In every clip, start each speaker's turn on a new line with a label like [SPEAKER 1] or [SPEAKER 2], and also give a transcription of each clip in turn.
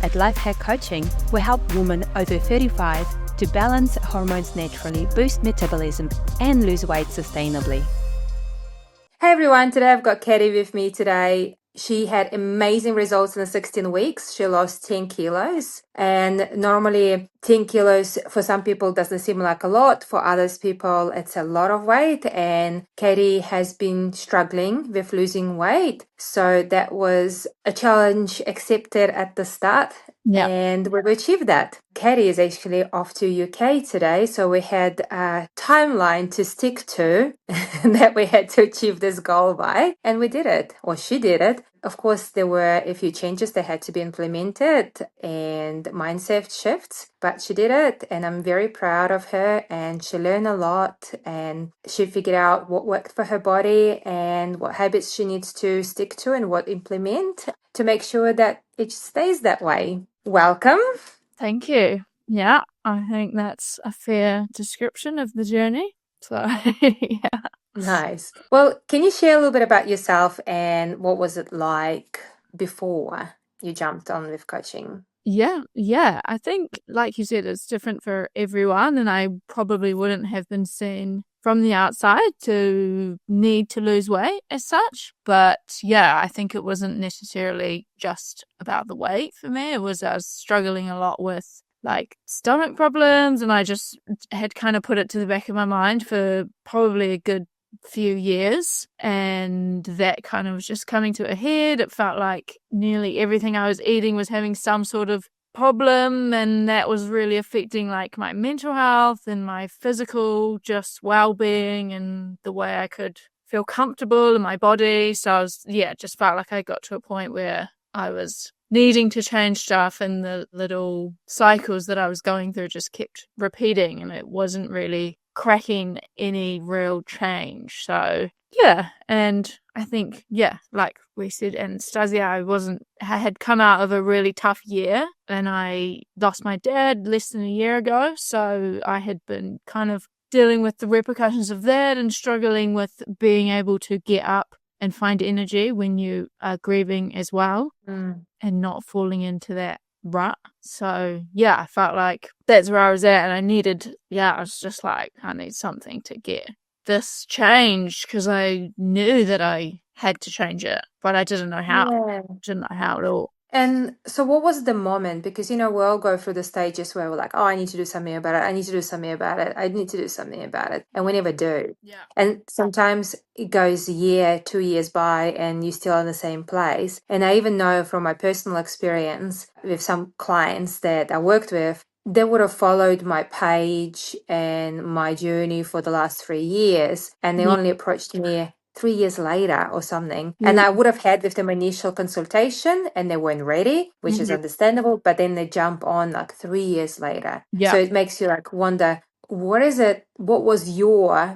[SPEAKER 1] At Lifehack Coaching, we help women over 35 to balance hormones naturally, boost metabolism, and lose weight sustainably. Hey everyone, today I've got Katie with me today. She had amazing results in the 16 weeks. She lost 10 kilos. And normally 10 kilos for some people doesn't seem like a lot. For others people, it's a lot of weight. And Katie has been struggling with losing weight. So that was a challenge accepted at the start.
[SPEAKER 2] Yeah.
[SPEAKER 1] And we've achieved that. Katie is actually off to UK today. So we had a timeline to stick to that we had to achieve this goal by. And we did it, or she did it. Of course, there were a few changes that had to be implemented and mindset shifts, but she did it. And I'm very proud of her. And she learned a lot and she figured out what worked for her body and what habits she needs to stick to and what implement to make sure that it stays that way. Welcome.
[SPEAKER 2] Thank you. Yeah, I think that's a fair description of the journey. So, yeah.
[SPEAKER 1] Nice. Well, can you share a little bit about yourself and what was it like before you jumped on with coaching?
[SPEAKER 2] Yeah. I think, like you said, it's different for everyone, and I probably wouldn't have been seen from the outside to need to lose weight as such. But yeah, I think it wasn't necessarily just about the weight for me. I was struggling a lot with like stomach problems, and I just had kind of put it to the back of my mind for probably a good few years, and that kind of was just coming to a head. It felt like nearly everything I was eating was having some sort of problem, and that was really affecting like my mental health and my physical just well-being and the way I could feel comfortable in my body. So I was, just felt like I got to a point where I was needing to change stuff, and the little cycles that I was going through just kept repeating, and it wasn't really cracking any real change. So yeah, and I think like we said, Anastasia, I had come out of a really tough year, and I lost my dad less than a year ago, so I had been kind of dealing with the repercussions of that and struggling with being able to get up and find energy when you are grieving as well, and not falling into that rut. So yeah, I felt like that's where I was at, and I was just like, I need something to get this changed, because I knew that I had to change it, but I didn't know how.
[SPEAKER 1] Yeah.
[SPEAKER 2] Didn't know how at all.
[SPEAKER 1] And so what was the moment? Because, we all go through the stages where we're like, oh, I need to do something about it. I need to do something about it. I need to do something about it. And we never do.
[SPEAKER 2] Yeah.
[SPEAKER 1] And sometimes it goes a year, 2 years by, and you're still in the same place. And I even know from my personal experience with some clients that I worked with, they would have followed my page and my journey for the last 3 years. And they only approached me 3 years later or something. And I would have had with them initial consultation and they weren't ready, which is understandable, but then they jump on like 3 years later.
[SPEAKER 2] Yeah.
[SPEAKER 1] So it makes you like wonder, what is it? What was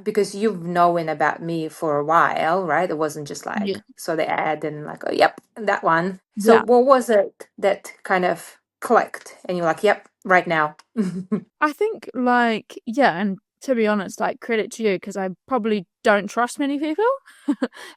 [SPEAKER 1] because you've known about me for a while, right? It wasn't just like, so the ad and like, oh, yep, that one. So what was it that kind of clicked and you're like, yep, right now?
[SPEAKER 2] I think and to be honest, like, credit to you, because I probably don't trust many people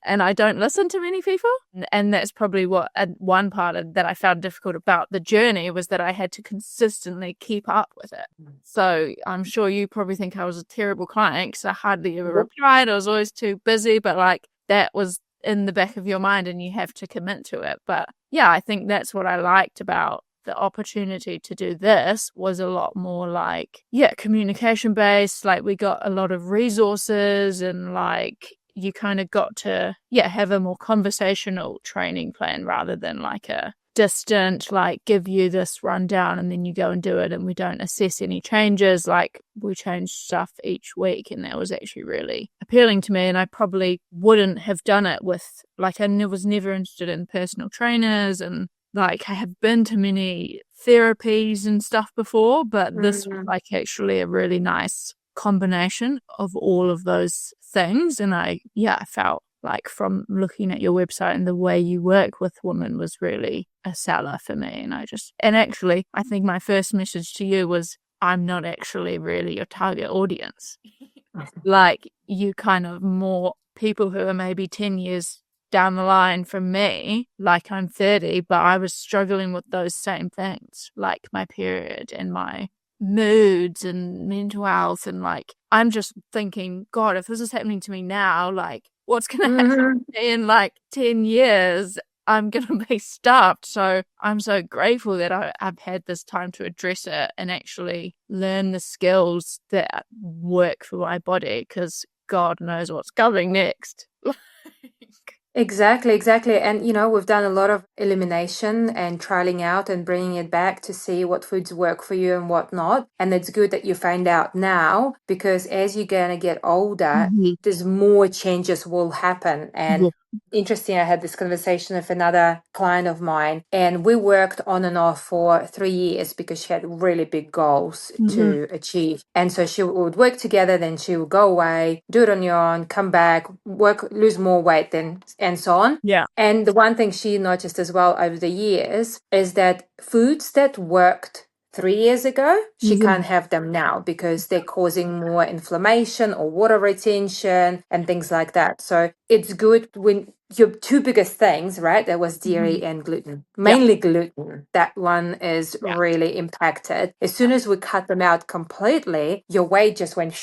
[SPEAKER 2] and I don't listen to many people. And that's probably what one part that I found difficult about the journey was that I had to consistently keep up with it. So I'm sure you probably think I was a terrible client because I hardly ever replied. I was always too busy, but like that was in the back of your mind and you have to commit to it. But yeah, I think that's what I liked about the opportunity to do this was a lot more like, communication based. Like we got a lot of resources and like you kind of got to, have a more conversational training plan rather than like a distant, like give you this rundown and then you go and do it and we don't assess any changes. Like we change stuff each week, and that was actually really appealing to me. And I probably wouldn't have done it with like, I was never interested in personal trainers, and like I have been to many therapies and stuff before, but this was like actually a really nice combination of all of those things. And I felt like from looking at your website and the way you work with women was really a seller for me. And actually, I think my first message to you was, I'm not actually really your target audience. Like you kind of more people who are maybe 10 years down the line for me, like I'm 30, but I was struggling with those same things, like my period and my moods and mental health. And like, I'm just thinking, God, if this is happening to me now, like, what's going to happen
[SPEAKER 1] Mhm.
[SPEAKER 2] in like 10 years? I'm going to be stuffed. So I'm so grateful that I've had this time to address it and actually learn the skills that work for my body, because God knows what's coming next.
[SPEAKER 1] Exactly. And, we've done a lot of elimination and trialing out and bringing it back to see what foods work for you and what not. And it's good that you find out now, because as you're going to get older,
[SPEAKER 2] Mhm.
[SPEAKER 1] there's more changes will happen. And interesting, I had this conversation with another client of mine, and we worked on and off for 3 years because she had really big goals to achieve. And so she would work together, then she would go away, do it on your own, come back, work, lose more weight, then and so on.
[SPEAKER 2] Yeah.
[SPEAKER 1] And the one thing she noticed as well over the years is that foods that worked 3 years ago, she can't have them now because they're causing more inflammation or water retention and things like that. So it's good when your two biggest things, right? That was dairy and gluten, mainly gluten. That one is
[SPEAKER 2] Yeah.
[SPEAKER 1] really impacted. As soon as we cut them out completely, your weight just went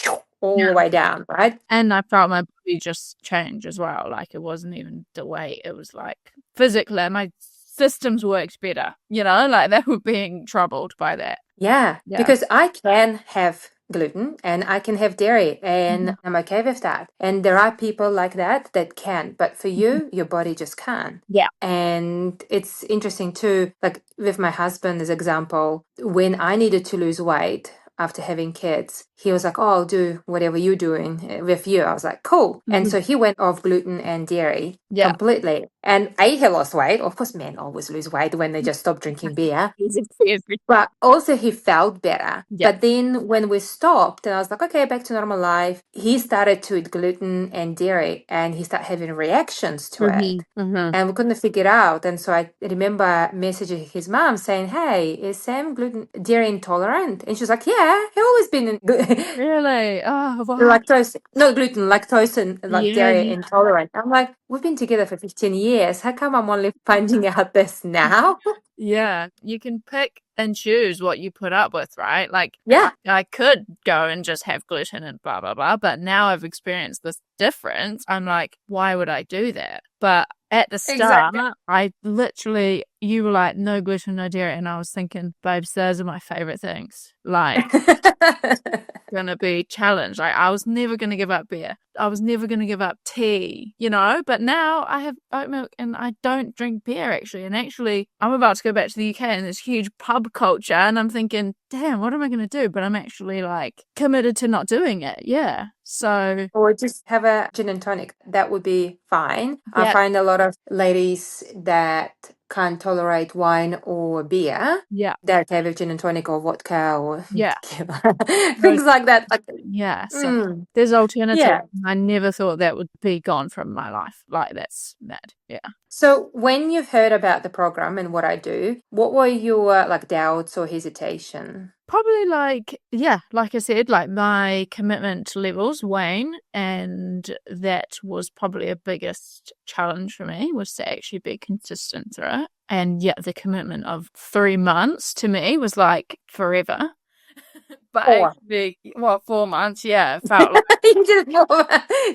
[SPEAKER 1] all the way down, right?
[SPEAKER 2] And I felt my body just change as well. Like, it wasn't even the weight. It was like physically, my systems worked better, like they were being troubled by that.
[SPEAKER 1] Yeah,
[SPEAKER 2] Yeah.
[SPEAKER 1] because I can have gluten and I can have dairy and I'm okay with that. And there are people like that can, but for you, your body just can't.
[SPEAKER 2] Yeah.
[SPEAKER 1] And it's interesting too, like with my husband as example, when I needed to lose weight after having kids, he was like, oh, I'll do whatever you're doing with you. I was like, cool. And so he went off gluten and dairy completely. And he lost weight. Of course, men always lose weight when they just stop drinking beer. But also he felt better.
[SPEAKER 2] Yeah.
[SPEAKER 1] But then when we stopped and I was like, okay, back to normal life, he started to eat gluten and dairy and he started having reactions to it. And we couldn't figure it out. And so I remember messaging his mom saying, hey, is Sam dairy intolerant? And she was like, yeah, he always been
[SPEAKER 2] Really? Oh, wow.
[SPEAKER 1] lactose, not gluten, lactose and like
[SPEAKER 2] Yeah.
[SPEAKER 1] dairy intolerant. I'm like, we've been together for 15 years. How come I'm only finding out this now?
[SPEAKER 2] Yeah, you can pick and choose what you put up with, right? Like,
[SPEAKER 1] Yeah.
[SPEAKER 2] I could go and just have gluten and blah, blah, blah. But now I've experienced this difference. I'm like, why would I do that? But at the start, I literally, you were like, no gluten, no dairy. And I was thinking, babes, those are my favorite things. Like, gonna be challenged. Like, I was never gonna give up beer. I was never gonna give up tea, but now I have oat milk and I don't drink beer actually. And actually I'm about to go back to the UK and there's huge pub culture and I'm thinking, damn, what am I gonna do? But I'm actually like committed to not doing it. Yeah. So,
[SPEAKER 1] or just have a gin and tonic. That would be fine. I find a lot of ladies that can't tolerate wine or beer.
[SPEAKER 2] Yeah.
[SPEAKER 1] They're okay with gin and tonic or vodka or tequila.
[SPEAKER 2] Those-
[SPEAKER 1] Things like that. Like,
[SPEAKER 2] Yeah. So there's alternatives.
[SPEAKER 1] Yeah.
[SPEAKER 2] I never thought that would be gone from my life. Like, that's mad. Yeah.
[SPEAKER 1] So when you've heard about the program and what I do, what were your like doubts or hesitation?
[SPEAKER 2] Probably like I said, like my commitment levels wane, and that was probably a biggest challenge for me, was to actually be consistent through it. And the commitment of 3 months to me was like forever. But 4 months, felt like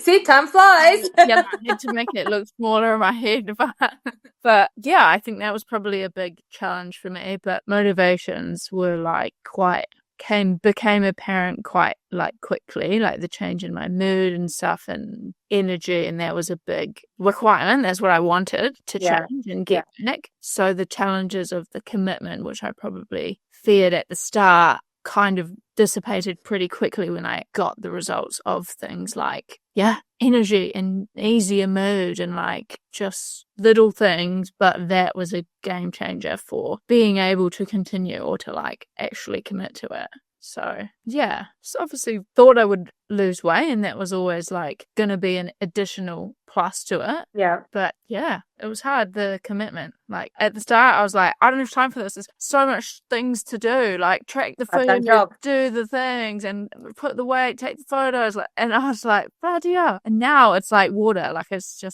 [SPEAKER 1] See, time flies.
[SPEAKER 2] I had to make it look smaller in my head. But I think that was probably a big challenge for me. But motivations were like became apparent quite like quickly, like the change in my mood and stuff and energy, and that was a big requirement. That's what I wanted to change and get back. So the challenges of the commitment, which I probably feared at the start, kind of dissipated pretty quickly when I got the results of things like energy and easier mood and like just little things. But that was a game changer for being able to continue or to like actually commit to it. So so obviously thought I would lose weight, and that was always like gonna be an additional plus to it.
[SPEAKER 1] Yeah.
[SPEAKER 2] But yeah, it was hard, the commitment. Like at the start I was like, I don't have time for this. There's so much things to do, like track the
[SPEAKER 1] Part-time
[SPEAKER 2] food,
[SPEAKER 1] job.
[SPEAKER 2] do the things and put the weight, take the photos, like, and I was like, bloody hell. And now it's like water, like it's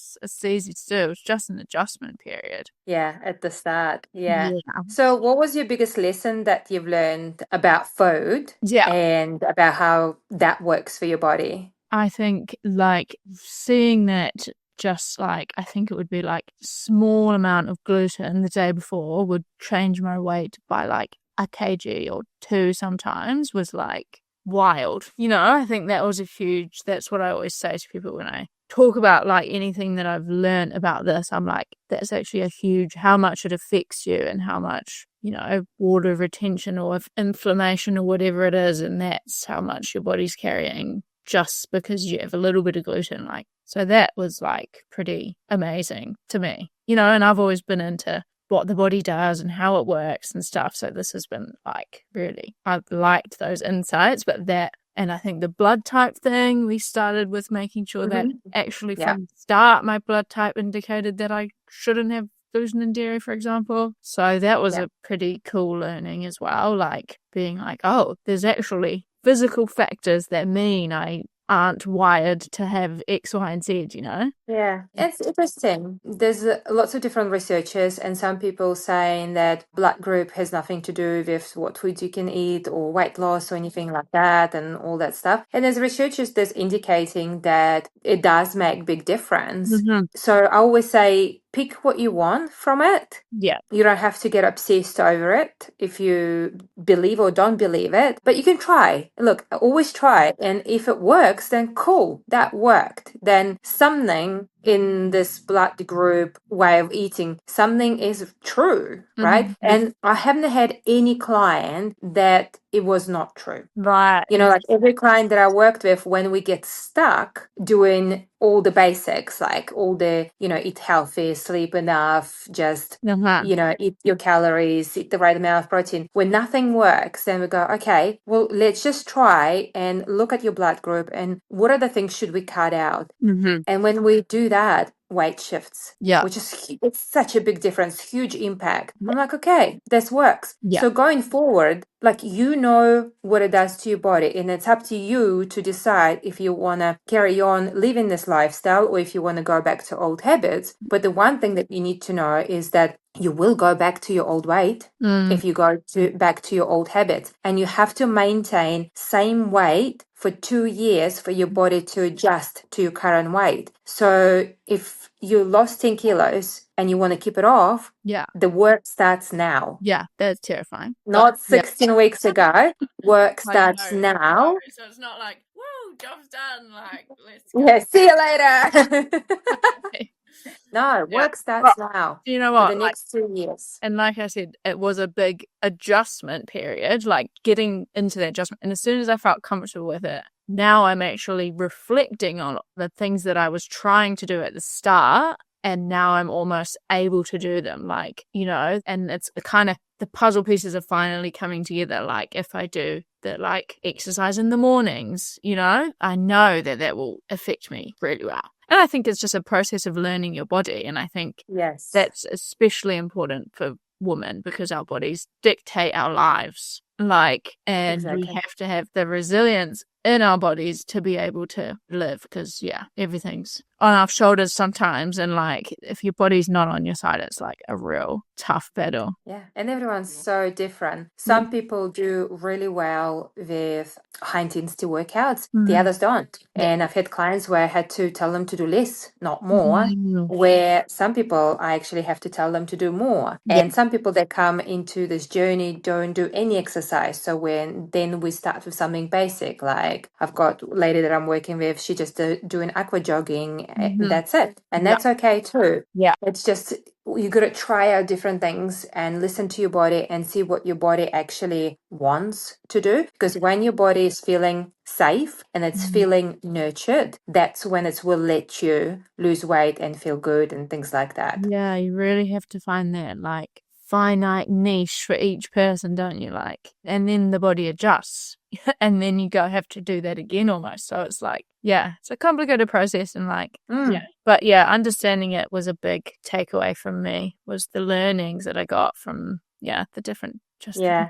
[SPEAKER 2] easy to do. It's just an adjustment period.
[SPEAKER 1] Yeah, at the start. Yeah.
[SPEAKER 2] Yeah.
[SPEAKER 1] So what was your biggest lesson that you've learned about food
[SPEAKER 2] Yeah.
[SPEAKER 1] and about how that works for your body?
[SPEAKER 2] I think like seeing that, just like I think it would be like small amount of gluten the day before would change my weight by like a kg or 2 sometimes, was like wild. You know, I think that was that's what I always say to people when I talk about like anything that I've learned about this. I'm like, that's actually a huge, how much it affects you and how much, you know, water retention or inflammation or whatever it is, and that's how much your body's carrying just because you have a little bit of gluten. Like, so that was like pretty amazing to me, you know, and I've always been into what the body does and how it works and stuff. So this has been like really, I've liked those insights, but that, and I think the blood type thing, we started with making sure that actually from the start, my blood type indicated that I shouldn't have gluten and dairy, for example. So that was a pretty cool learning as well, like being like, oh, there's actually physical factors that mean I aren't wired to have X, Y, and Z, you know?
[SPEAKER 1] Yeah, it's interesting. There's lots of different researchers, and some people saying that blood group has nothing to do with what foods you can eat or weight loss or anything like that and all that stuff. And there's researchers that's indicating that it does make big difference. So I always say, pick what you want from it.
[SPEAKER 2] Yeah.
[SPEAKER 1] You don't have to get obsessed over it if you believe or don't believe it, but you can try. Look, always try. And if it works, then cool, that worked. Then something in this blood group way of eating, something is true, right? And I haven't had any client that it was not true.
[SPEAKER 2] Right.
[SPEAKER 1] You know, like every client that I worked with, when we get stuck doing all the basics, like all the, you know, eat healthy, sleep enough, just, you know, eat your calories, eat the right amount of protein. When nothing works, then we go, okay, well, let's just try and look at your blood group and what are the things should we cut out? And when we do that, weight shifts, which is, it's such a big difference, huge impact. I'm like, okay, this works. So going forward, like, you know what it does to your body, and it's up to you to decide if you want to carry on living this lifestyle or if you want to go back to old habits. But the one thing that you need to know is that you will go back to your old weight if you go back to your old habits, and you have to maintain same weight for 2 years for your body to adjust to your current weight. So if you lost 10 kilos and you want to keep it off, the work starts now.
[SPEAKER 2] Yeah, that's terrifying.
[SPEAKER 1] Not 16 weeks ago. Work starts now.
[SPEAKER 2] So it's not like, whoa, job's done. Like, let's go.
[SPEAKER 1] Yeah, see you later. No, work starts now.
[SPEAKER 2] You know what?
[SPEAKER 1] For the next 2 years.
[SPEAKER 2] And like I said, it was a big adjustment period, like getting into that adjustment. And as soon as I felt comfortable with it, now I'm actually reflecting on the things that I was trying to do at the start. And now I'm almost able to do them, like, you know, and it's kind of, the puzzle pieces are finally coming together. Like if I do the like exercise in the mornings, you know, I know that that will affect me really well. And I think it's just a process of learning your body. And I think that's especially important for women because our bodies dictate our lives. Like, and we have to have the resilience in our bodies to be able to live because, everything's on our shoulders sometimes. And like, if your body's not on your side, it's like a real tough battle.
[SPEAKER 1] Yeah. And everyone's so different. Some people do really well with high intensity workouts. The others don't. And I've had clients where I had to tell them to do less, not more, where some people I actually have to tell them to do more. And some people that come into this journey don't do any exercise. So then we start with something basic, like I've got a lady that I'm working with, she just doing aqua jogging. That's it. And that's okay too.
[SPEAKER 2] Yeah.
[SPEAKER 1] It's just, you got to try out different things and listen to your body and see what your body actually wants to do. Because when your body is feeling safe and it's feeling nurtured, that's when it will let you lose weight and feel good and things like that.
[SPEAKER 2] Yeah, you really have to find that like finite niche for each person, don't you? Like, and then the body adjusts and then you have to do that again almost. So it's like, yeah, it's a complicated process and like, but yeah, understanding it was a big takeaway from me, was the learnings that I got from, the different,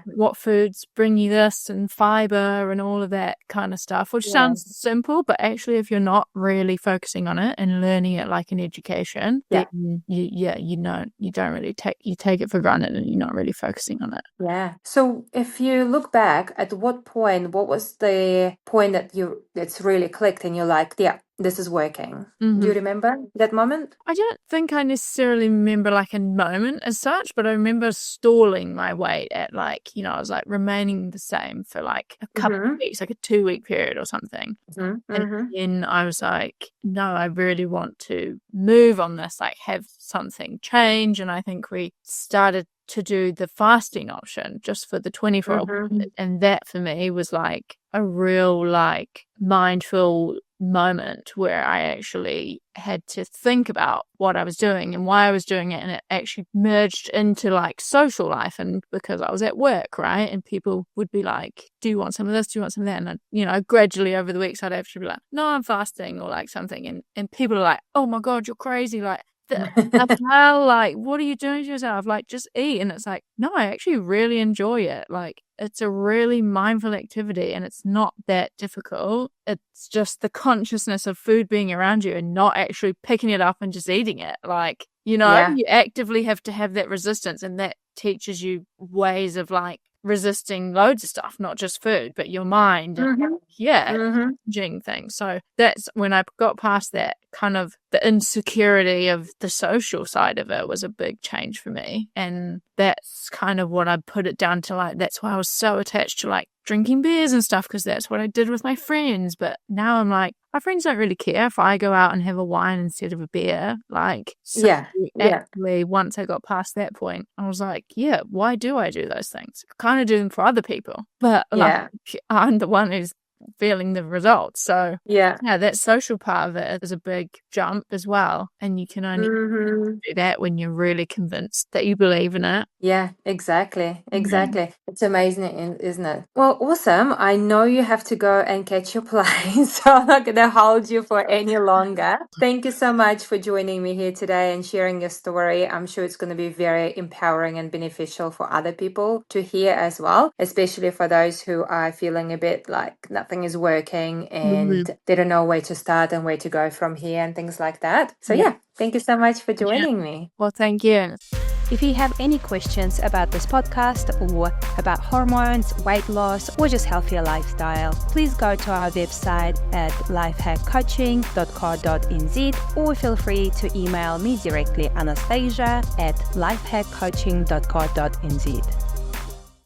[SPEAKER 2] what foods bring you this and fiber and all of that kind of stuff, which sounds simple, but actually if you're not really focusing on it and learning it like an education, then you don't really take it for granted and you're not really focusing on it.
[SPEAKER 1] Yeah. So if you look back, at what was the point that's really clicked and you're like, this is working? Do you remember that moment?
[SPEAKER 2] I don't think I necessarily remember like a moment as such, but I remember stalling my weight at like, I was like remaining the same for like a couple of weeks, like a 2-week period or something. And then I was like, no, I really want to move on this, like have something change. And I think we started to do the fasting option just for the 24-hour. And that for me was like a real like mindful moment where I actually had to think about what I was doing and why I was doing it, and it actually merged into like social life. And because I was at work, right, and people would be like, do you want some of this, do you want some of that? And I, gradually over the weeks I'd actually be like, no, I'm fasting or like something, and people are like, oh my god, you're crazy, like hell, like what are you doing to yourself, like just eat. And it's like, no, I actually really enjoy it. Like it's a really mindful activity and it's not that difficult. It's just the consciousness of food being around you and not actually picking it up and just eating it. Like, you actively have to have that resistance, and that teaches you ways of like resisting loads of stuff, not just food, but your mind changing things. So that's when I got past that kind of the insecurity of the social side of it was a big change for me. And that's kind of what I put it down to. Like, that's why I was so attached to like drinking beers and stuff, because that's what I did with my friends. But now I'm like, my friends don't really care if I go out and have a wine instead of a beer. Like, actually, once I got past that point, I was like, why do I do those things? I kind of do them for other people, but like, I'm the one who's feeling the results. So that social part of it is a big jump as well, and you can only do that when you're really convinced that you believe in it.
[SPEAKER 1] Exactly. It's amazing, isn't it? Well, awesome. I know you have to go and catch your plane, so I'm not going to hold you for any longer. Thank you so much for joining me here today and sharing your story. I'm sure it's going to be very empowering and beneficial for other people to hear as well, especially for those who are feeling a bit like nothing is working and they don't know where to start and where to go from here and things like that. So thank you so much for joining me.
[SPEAKER 2] Well, thank you.
[SPEAKER 3] If you have any questions about this podcast or about hormones, weight loss, or just healthier lifestyle, please go to our website at lifehackcoaching.co.nz or feel free to email me directly, Anastasia, at lifehackcoaching.co.nz.